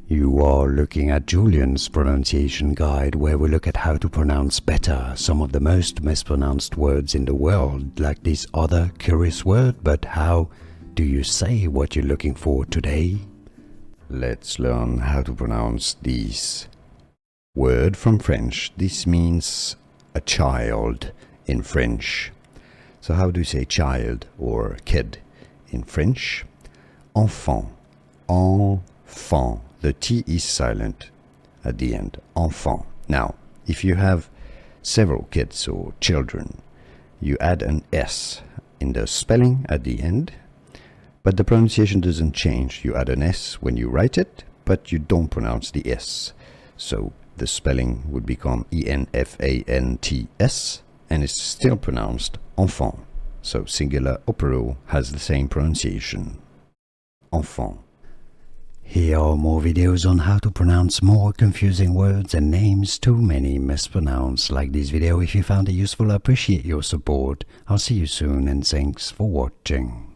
You are looking at Julian's pronunciation guide, where we look at how to pronounce better some of the most mispronounced words in the world, like this other curious word. But how do you say what you're looking for today? Let's learn how to pronounce this word from French. This means a child in French. So how do you say child or kid in French? Enfant. Enfant. The T is silent at the end. Enfant. Now, if you have several kids or children, you add an S in the spelling at the end, but the pronunciation doesn't change. You add an S when you write it, but you don't pronounce the S. So the spelling would become E-N-F-A-N-T-S, and it's still pronounced enfant. So singular or plural has the same pronunciation. Enfant. Here are more videos on how to pronounce more confusing words and names too many mispronounced. Like this video if you found it useful. I appreciate your support. I'll see you soon and thanks for watching.